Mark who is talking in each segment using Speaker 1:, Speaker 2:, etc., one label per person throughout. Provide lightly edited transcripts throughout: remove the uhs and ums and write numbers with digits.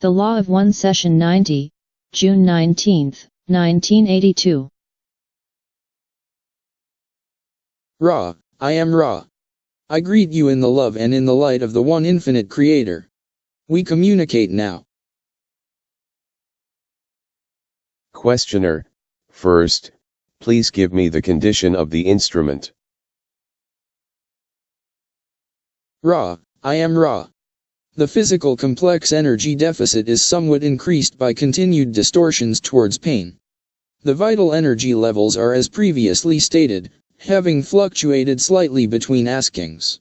Speaker 1: The Law of One Session 90, June 19, 1982.
Speaker 2: Ra, I am Ra. I greet you in the love and in the light of the one infinite Creator. We communicate now.
Speaker 3: Questioner, first, please give me the condition of the instrument.
Speaker 2: Ra, I am Ra. The physical complex energy deficit is somewhat increased by continued distortions towards pain. The vital energy levels are as previously stated, having fluctuated slightly between askings.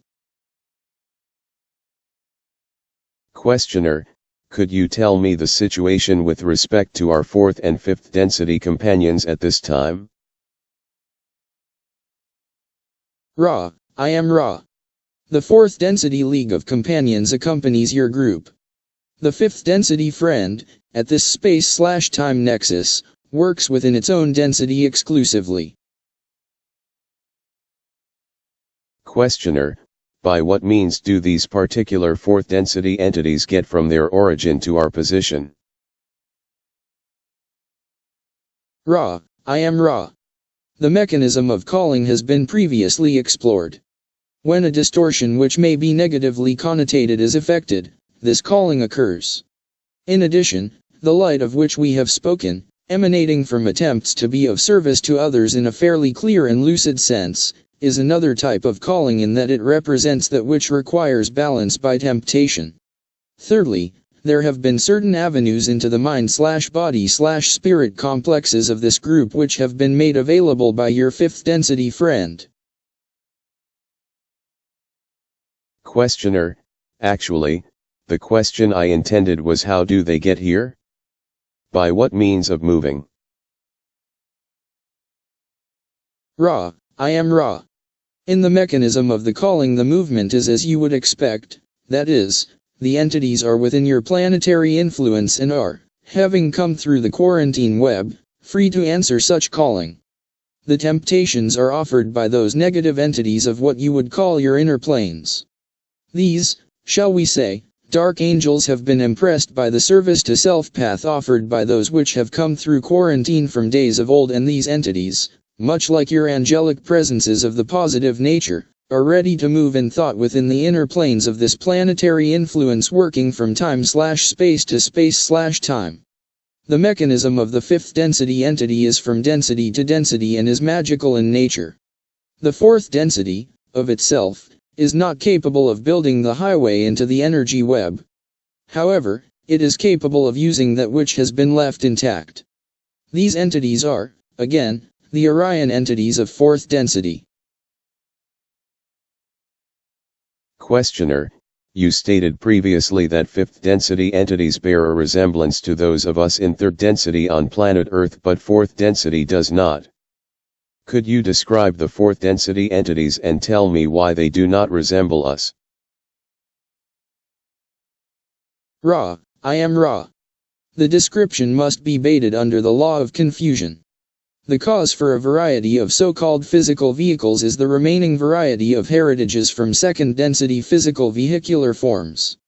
Speaker 3: Questioner, could you tell me the situation with respect to our fourth and fifth density companions at this time?
Speaker 2: Ra, I am Ra. The fourth density league of companions accompanies your group. The fifth density friend, at this space/time nexus, works within its own density exclusively.
Speaker 3: Questioner, by what means do these particular fourth density entities get from their origin to our position?
Speaker 2: Ra, I am Ra. The mechanism of calling has been previously explored. When a distortion which may be negatively connotated is affected, this calling occurs. In addition, the light of which we have spoken, emanating from attempts to be of service to others in a fairly clear and lucid sense, is another type of calling in that it represents that which requires balance by temptation. Thirdly, there have been certain avenues into the mind/body/spirit complexes of this group which have been made available by your fifth density friend.
Speaker 3: Questioner, actually, the question I intended was how do they get here? By what means of moving?
Speaker 2: Ra, I am Ra. In the mechanism of the calling, the movement is as you would expect, that is, the entities are within your planetary influence and are, having come through the quarantine web, free to answer such calling. The temptations are offered by those negative entities of what you would call your inner planes. These, shall we say, dark angels have been impressed by the service to self path offered by those which have come through quarantine from days of old, and these entities, much like your angelic presences of the positive nature, are ready to move in thought within the inner planes of this planetary influence, working from time/space to space/time. The mechanism of the fifth density entity is from density to density and is magical in nature. The fourth density, of itself, is not capable of building the highway into the energy web. However, it is capable of using that which has been left intact. These entities are, again, the Orion entities of fourth density.
Speaker 3: Questioner, you stated previously that fifth density entities bear a resemblance to those of us in third density on planet Earth, but fourth density does not. Could you describe the fourth density entities and tell me why they do not resemble us?
Speaker 2: Ra, I am Ra. The description must be baited under the law of confusion. The cause for a variety of so-called physical vehicles is the remaining variety of heritages from second density physical vehicular forms.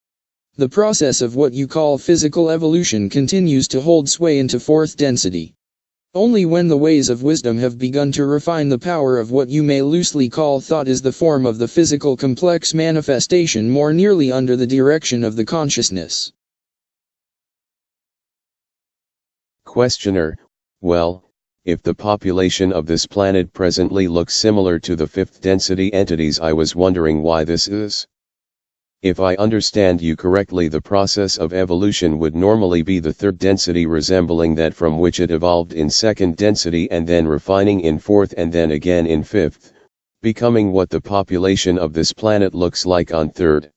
Speaker 2: The process of what you call physical evolution continues to hold sway into fourth density. Only when the ways of wisdom have begun to refine the power of what you may loosely call thought is the form of the physical complex manifestation more nearly under the direction of the consciousness.
Speaker 3: Questioner, well, if the population of this planet presently looks similar to the fifth density entities, I was wondering why this is. If I understand you correctly, the process of evolution would normally be the third density resembling that from which it evolved in second density, and then refining in fourth and then again in fifth, becoming what the population of this planet looks like on third.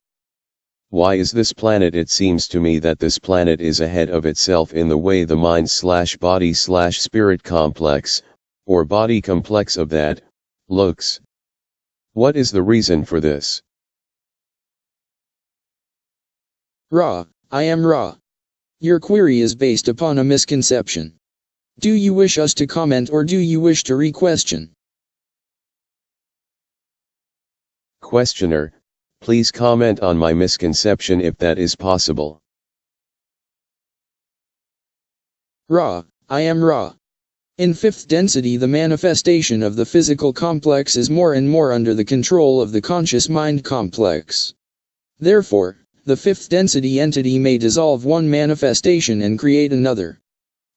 Speaker 3: Why is this planet? It seems to me that this planet is ahead of itself in the way the mind/body/spirit complex, or body complex of that, looks. What is the reason for this?
Speaker 2: Ra, I am Ra. Your query is based upon a misconception. Do you wish us to comment or do you wish to re-question?
Speaker 3: Questioner, please comment on my misconception if that is possible.
Speaker 2: Ra, I am Ra. In fifth density, the manifestation of the physical complex is more and more under the control of the conscious mind complex. Therefore, the fifth density entity may dissolve one manifestation and create another.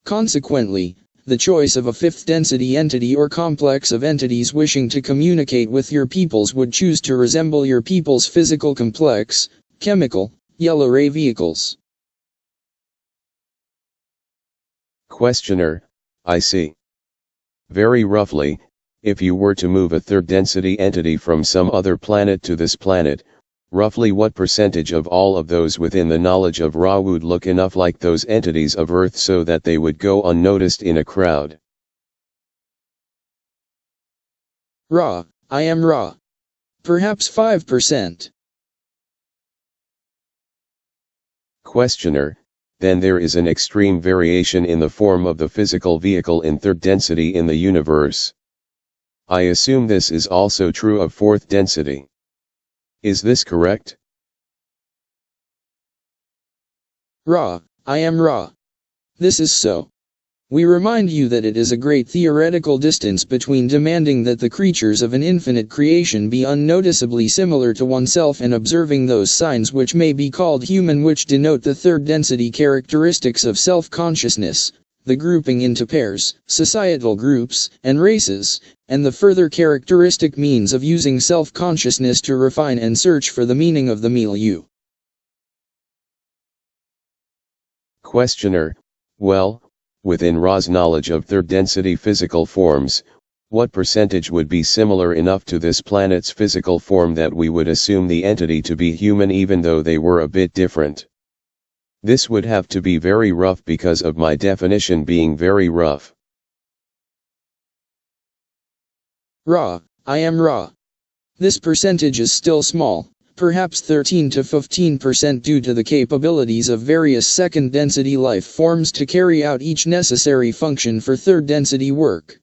Speaker 2: Consequently, the choice of a fifth density entity or complex of entities wishing to communicate with your peoples would choose to resemble your people's physical complex, chemical, yellow ray vehicles.
Speaker 3: Questioner, I see. Very roughly, if you were to move a third density entity from some other planet to this planet, roughly what percentage of all of those within the knowledge of Ra would look enough like those entities of Earth so that they would go unnoticed in a crowd?
Speaker 2: Ra, I am Ra. Perhaps 5%.
Speaker 3: Questioner, then there is an extreme variation in the form of the physical vehicle in third density in the universe. I assume this is also true of fourth density. Is this correct?
Speaker 2: Ra, I am Ra. This is so. We remind you that it is a great theoretical distance between demanding that the creatures of an infinite creation be unnoticeably similar to oneself and observing those signs which may be called human, which denote the third density characteristics of self-consciousness, the grouping into pairs, societal groups, and races, and the further characteristic means of using self-consciousness to refine and search for the meaning of the milieu.
Speaker 3: Questioner, well, within Ra's knowledge of third density physical forms, what percentage would be similar enough to this planet's physical form that we would assume the entity to be human even though they were a bit different? This would have to be very rough because of my definition being very rough.
Speaker 2: Ra, I am Ra. This percentage is still small, perhaps 13 to 15% due to the capabilities of various second density life forms to carry out each necessary function for third density work.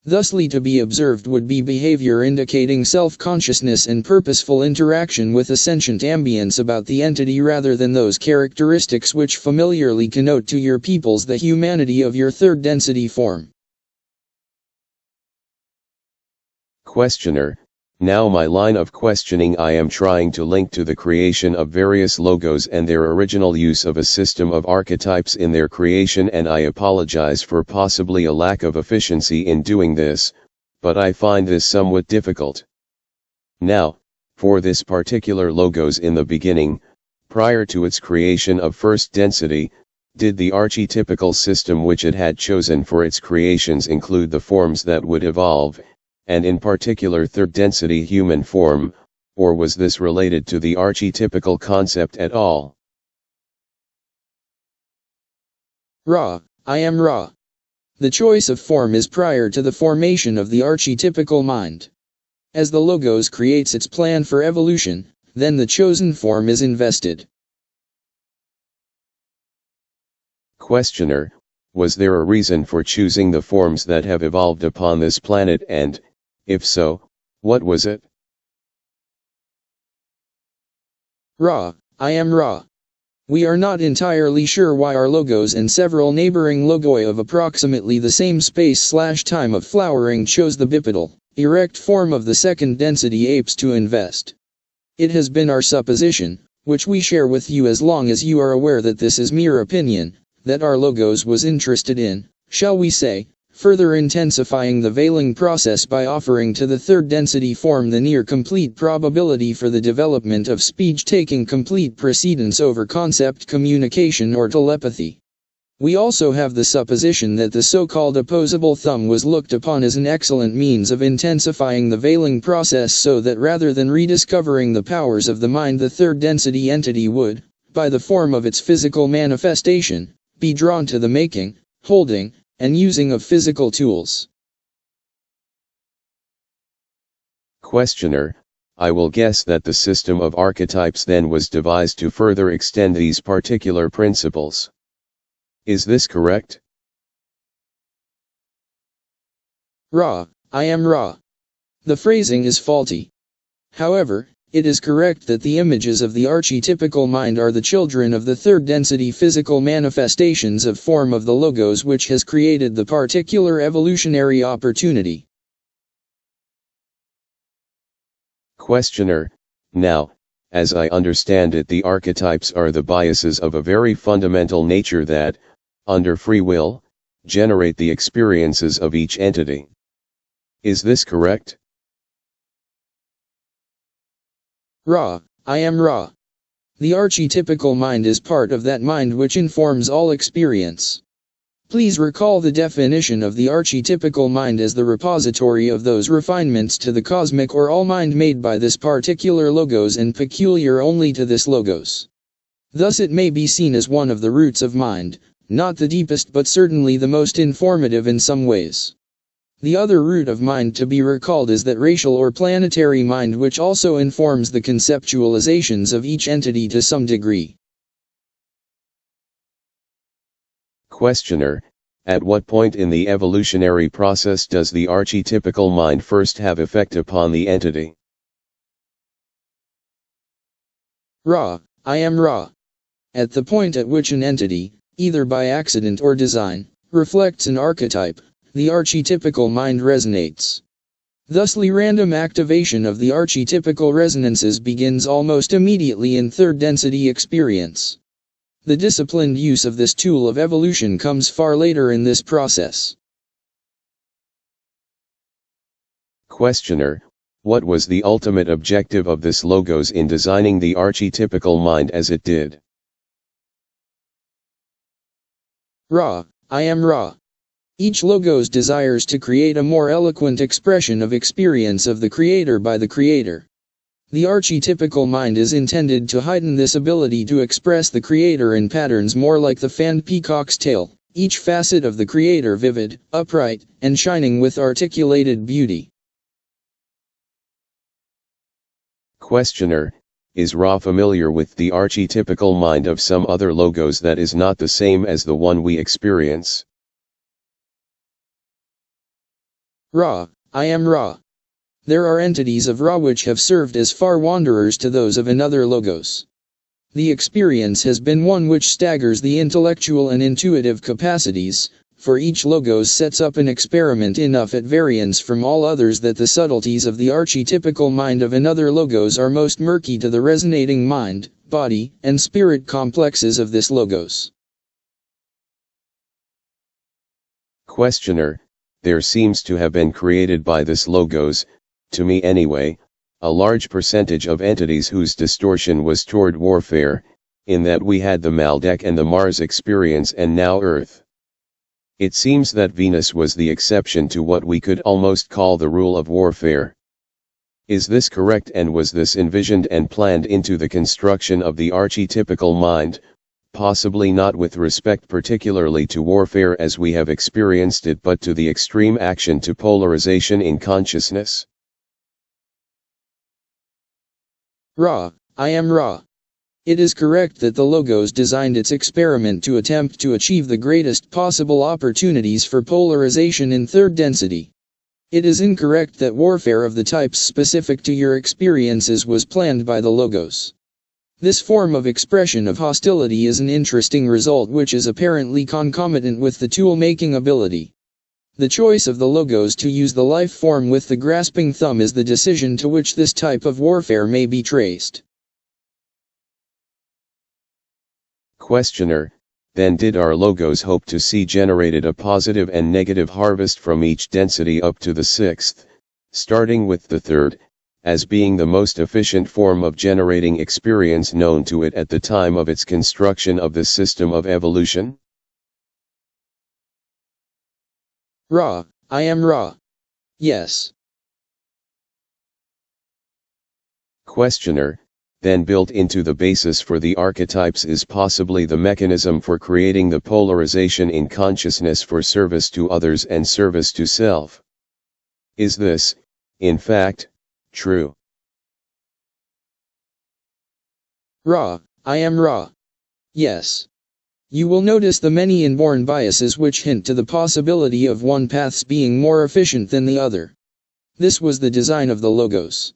Speaker 2: Thusly to be observed would be behavior indicating self-consciousness and purposeful interaction with a sentient ambience about the entity rather than those characteristics which familiarly connote to your peoples the humanity of your third density form.
Speaker 3: Questioner, now my line of questioning I am trying to link to the creation of various logos and their original use of a system of archetypes in their creation, and I apologize for possibly a lack of efficiency in doing this, but I find this somewhat difficult. Now, for this particular logos in the beginning, prior to its creation of first density, did the archetypical system which it had chosen for its creations include the forms that would evolve, and in particular third density human form, or was this related to the archetypical concept at all?
Speaker 2: Ra, I am Ra. The choice of form is prior to the formation of the archetypical mind. As the logos creates its plan for evolution, then the chosen form is invested.
Speaker 3: Questioner, was there a reason for choosing the forms that have evolved upon this planet, and, if so, what was it?
Speaker 2: Ra, I am Ra. We are not entirely sure why our logos and several neighboring logoi of approximately the same space/time of flowering chose the bipedal, erect form of the second density apes to invest. It has been our supposition, which we share with you as long as you are aware that this is mere opinion, that our logos was interested in, shall we say, further intensifying the veiling process by offering to the third density form the near complete probability for the development of speech taking complete precedence over concept communication or telepathy. We also have the supposition that the so-called opposable thumb was looked upon as an excellent means of intensifying the veiling process so that rather than rediscovering the powers of the mind, the third density entity would, by the form of its physical manifestation, be drawn to the making, holding, and using of physical tools.
Speaker 3: Questioner, I will guess that the system of archetypes then was devised to further extend these particular principles. Is this correct?
Speaker 2: Ra, I am Ra. The phrasing is faulty. However, It is correct that the images of the archetypical mind are the children of the third density physical manifestations of form of the logos, which has created the particular evolutionary opportunity.
Speaker 3: Questioner: Now, as I understand it, the archetypes are the biases of a very fundamental nature that, under free will, generate the experiences of each entity. Is this correct?
Speaker 2: Ra, I am Ra. The archetypical mind is part of that mind which informs all experience. Please recall the definition of the archetypical mind as the repository of those refinements to the cosmic or all mind made by this particular logos and peculiar only to this logos. Thus it may be seen as one of the roots of mind, not the deepest but certainly the most informative in some ways. The other root of mind to be recalled is that racial or planetary mind, which also informs the conceptualizations of each entity to some degree.
Speaker 3: Questioner: At what point in the evolutionary process does the archetypical mind first have effect upon the entity?
Speaker 2: Ra, I am Ra. At the point at which an entity, either by accident or design, reflects an archetype, the archetypical mind resonates. Thusly, random activation of the archetypical resonances begins almost immediately in third density experience. The disciplined use of this tool of evolution comes far later in this process.
Speaker 3: Questioner: What was the ultimate objective of this logos in designing the archetypical mind as it did?
Speaker 2: Ra, I am Ra. Each logos desires to create a more eloquent expression of experience of the creator by the creator. The archetypical mind is intended to heighten this ability to express the creator in patterns more like the fanned peacock's tail, each facet of the creator vivid, upright, and shining with articulated beauty.
Speaker 3: Questioner: Is Ra familiar with the archetypical mind of some other logos that is not the same as the one we experience?
Speaker 2: Ra, I am Ra. There are entities of Ra which have served as far wanderers to those of another logos. The experience has been one which staggers the intellectual and intuitive capacities, for each logos sets up an experiment enough at variance from all others that the subtleties of the archetypical mind of another logos are most murky to the resonating mind, body, and spirit complexes of this logos.
Speaker 3: Questioner: There seems to have been created by this logos, to me anyway, a large percentage of entities whose distortion was toward warfare, in that we had the Maldek and the Mars experience and now Earth. It seems that Venus was the exception to what we could almost call the rule of warfare. Is this correct, and was this envisioned and planned into the construction of the archetypical mind, possibly not with respect particularly to warfare as we have experienced it, but to the extreme action to polarization in consciousness?
Speaker 2: Ra, I am Ra. It is correct that the logos designed its experiment to attempt to achieve the greatest possible opportunities for polarization in third density. It is incorrect that warfare of the types specific to your experiences was planned by the logos. This form of expression of hostility is an interesting result which is apparently concomitant with the tool-making ability. The choice of the logos to use the life form with the grasping thumb is the decision to which this type of warfare may be traced.
Speaker 3: Questioner: Then did our logos hope to see generated a positive and negative harvest from each density up to the sixth, starting with the third, as being the most efficient form of generating experience known to it at the time of its construction of this system of evolution?
Speaker 2: Ra, I am Ra. Yes.
Speaker 3: Questioner: Then built into the basis for the archetypes is possibly the mechanism for creating the polarization in consciousness for service to others and service to self. Is this, in fact, true?
Speaker 2: Ra, I am Ra. Yes. You will notice the many inborn biases which hint to the possibility of one path's being more efficient than the other. This was the design of the logos.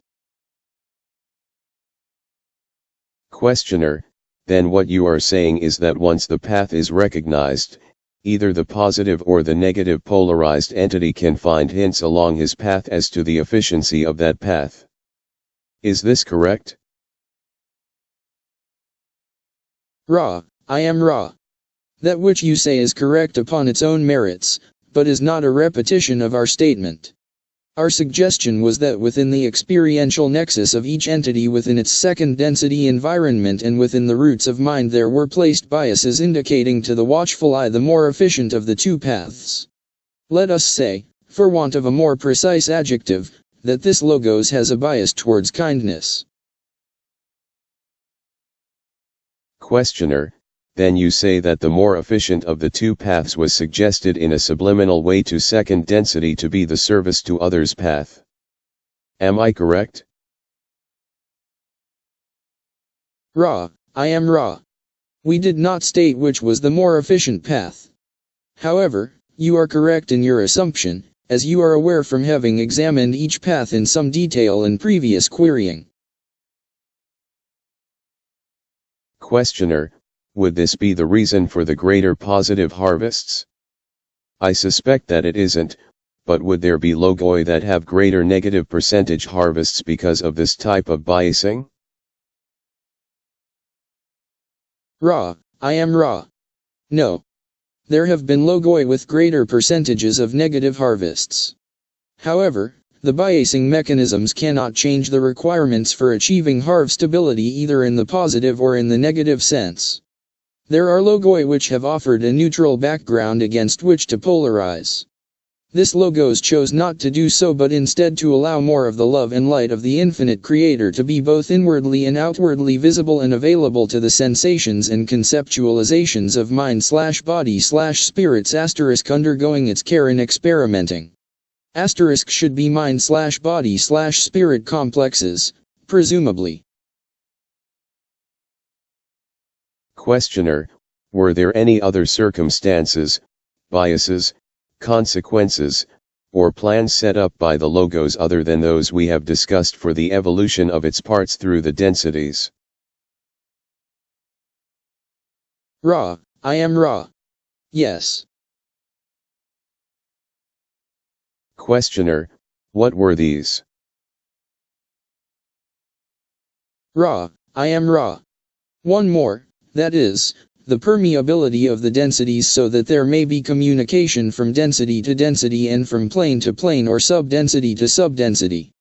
Speaker 3: Questioner, then what you are saying is that once the path is recognized, either the positive or the negative polarized entity can find hints along his path as to the efficiency of that path. Is this correct?
Speaker 2: Ra, I am Ra. That which you say is correct upon its own merits, but is not a repetition of our statement. Our suggestion was that within the experiential nexus of each entity within its second density environment and within the roots of mind there were placed biases indicating to the watchful eye the more efficient of the two paths. Let us say, for want of a more precise adjective, that this logos has a bias towards kindness.
Speaker 3: Questioner, then you say that the more efficient of the two paths was suggested in a subliminal way to second density to be the service to others path. Am I correct?
Speaker 2: Ra, I am Ra. We did not state which was the more efficient path. However, you are correct in your assumption, as you are aware from having examined each path in some detail in previous querying.
Speaker 3: Questioner, would this be the reason for the greater positive harvests? I suspect that it isn't, but would there be logoi that have greater negative percentage harvests because of this type of biasing?
Speaker 2: Ra, I am Ra. No. There have been logoi with greater percentages of negative harvests. However, the biasing mechanisms cannot change the requirements for achieving harvestability either in the positive or in the negative sense. There are logoi which have offered a neutral background against which to polarize. This logos chose not to do so but instead to allow more of the love and light of the infinite creator to be both inwardly and outwardly visible and available to the sensations and conceptualizations of mind/body/spirits undergoing its care in experimenting. Should be mind/body/spirit complexes, presumably.
Speaker 3: Questioner, were there any other circumstances, biases, consequences, or plans set up by the logos other than those we have discussed for the evolution of its parts through the densities?
Speaker 2: Ra, I am Ra. Yes.
Speaker 3: Questioner, what were these?
Speaker 2: Ra, I am Ra. One more, that is, the permeability of the densities so that there may be communication from density to density and from plane to plane or subdensity to subdensity.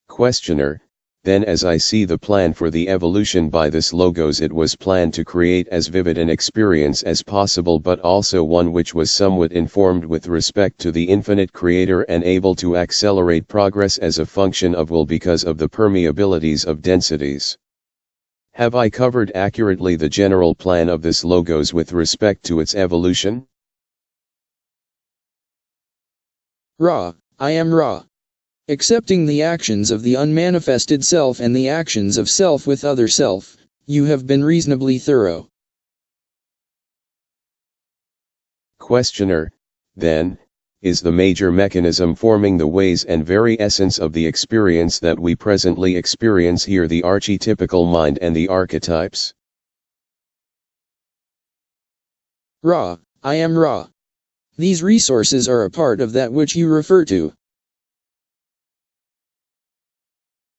Speaker 3: Questioner, then as I see the plan for the evolution by this logos, it was planned to create as vivid an experience as possible but also one which was somewhat informed with respect to the infinite creator and able to accelerate progress as a function of will because of the permeabilities of densities. Have I covered accurately the general plan of this logos with respect to its evolution?
Speaker 2: Ra, I am Ra. Accepting the actions of the unmanifested self and the actions of self with other self, you have been reasonably thorough.
Speaker 3: Questioner, then, is the major mechanism forming the ways and very essence of the experience that we presently experience here the archetypical mind and the archetypes?
Speaker 2: Ra, I am Ra. These resources are a part of that which you refer to.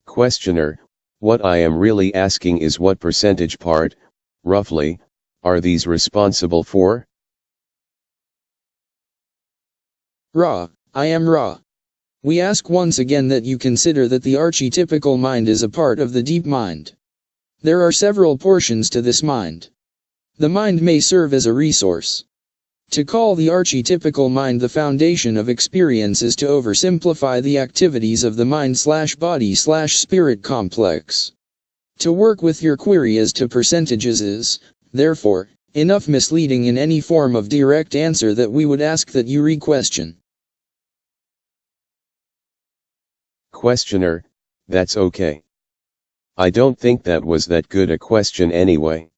Speaker 3: Questioner, what I am really asking is what percentage part, roughly, are these responsible for?
Speaker 2: Ra, I am Ra. We ask once again that you consider that the archetypical mind is a part of the deep mind. There are several portions to this mind. The mind may serve as a resource. To call the archetypical mind the foundation of experience is to oversimplify the activities of the mind/body/spirit complex. To work with your query as to percentages is, therefore, enough misleading in any form of direct answer that we would ask that you re-question.
Speaker 3: Questioner, that's okay. I don't think that was that good a question anyway.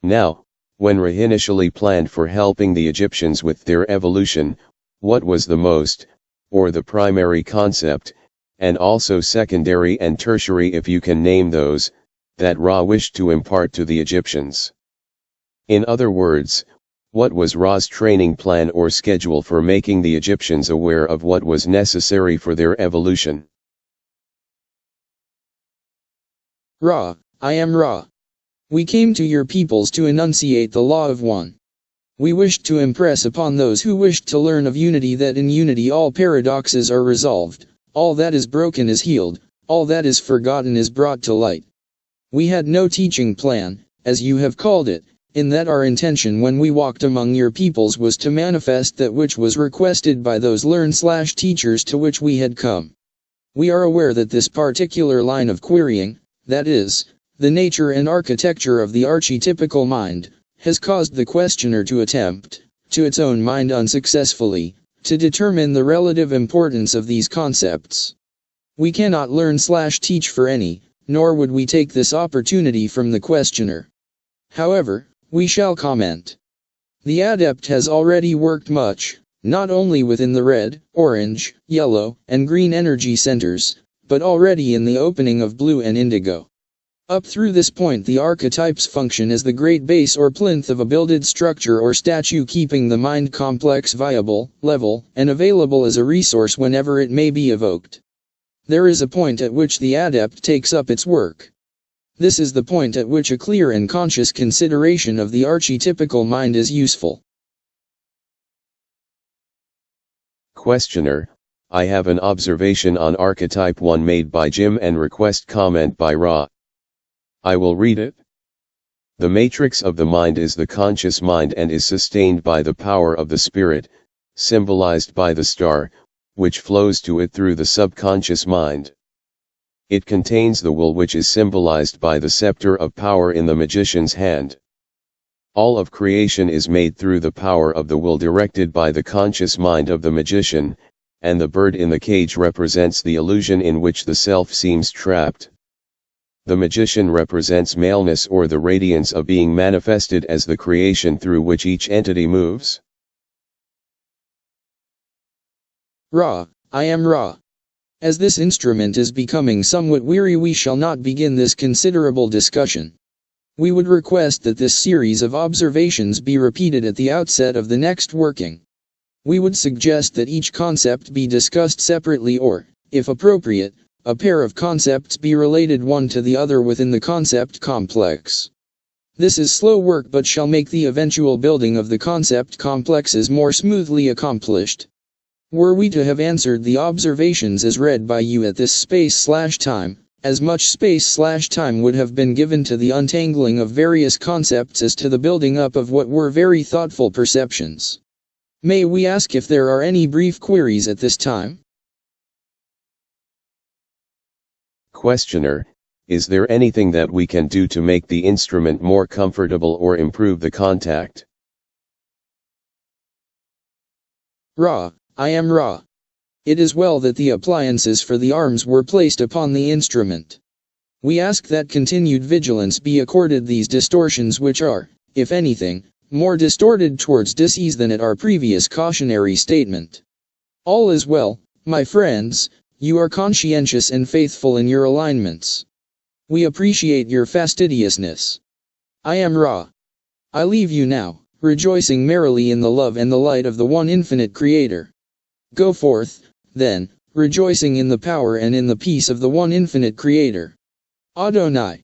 Speaker 3: Now, when Ra initially planned for helping the Egyptians with their evolution, what was the most, or the primary concept, and also secondary and tertiary if you can name those, that Ra wished to impart to the Egyptians. In other words, what was Ra's training plan or schedule for making the Egyptians aware of what was necessary for their evolution?
Speaker 2: Ra, I am Ra. We came to your peoples to enunciate the law of one. We wished to impress upon those who wished to learn of unity that in unity all paradoxes are resolved, all that is broken is healed, all that is forgotten is brought to light. We had no teaching plan, as you have called it, in that our intention when we walked among your peoples was to manifest that which was requested by those learn/teachers to which we had come. We are aware that this particular line of querying, that is, the nature and architecture of the archetypical mind, has caused the questioner to attempt, to its own mind unsuccessfully, to determine the relative importance of these concepts. We cannot learn/teach for any, nor would we take this opportunity from the questioner. However, we shall comment. The adept has already worked much, not only within the red, orange, yellow, and green energy centers, but already in the opening of blue and indigo. Up through this point the archetypes function as the great base or plinth of a builded structure or statue, keeping the mind complex viable, level, and available as a resource whenever it may be evoked. There is a point at which the adept takes up its work. This is the point at which a clear and conscious consideration of the archetypical mind is useful.
Speaker 3: Questioner, I have an observation on archetype 1 made by Jim and request comment by Ra. I will read it. The matrix of the mind is the conscious mind and is sustained by the power of the spirit, symbolized by the star, which flows to it through the subconscious mind. It contains the will, which is symbolized by the scepter of power in the magician's hand. All of creation is made through the power of the will directed by the conscious mind of the magician, and the bird in the cage represents the illusion in which the self seems trapped. The magician represents maleness or the radiance of being manifested as the creation through which each entity moves.
Speaker 2: Ra, I am Ra. As this instrument is becoming somewhat weary, we shall not begin this considerable discussion. We would request that this series of observations be repeated at the outset of the next working. We would suggest that each concept be discussed separately or, if appropriate, a pair of concepts be related one to the other within the concept complex. This is slow work but shall make the eventual building of the concept complexes more smoothly accomplished. Were we to have answered the observations as read by you at this space/time, as much space/time would have been given to the untangling of various concepts as to the building up of what were very thoughtful perceptions. May we ask if there are any brief queries at this time?
Speaker 3: Questioner, is there anything that we can do to make the instrument more comfortable or improve the contact?
Speaker 2: Ra, I am Ra. It is well that the appliances for the arms were placed upon the instrument. We ask that continued vigilance be accorded these distortions, which are, if anything, more distorted towards dis-ease than at our previous cautionary statement. All is well, my friends, you are conscientious and faithful in your alignments. We appreciate your fastidiousness. I am Ra. I leave you now, rejoicing merrily in the love and the light of the one infinite Creator. Go forth, then, rejoicing in the power and in the peace of the one infinite Creator. Adonai.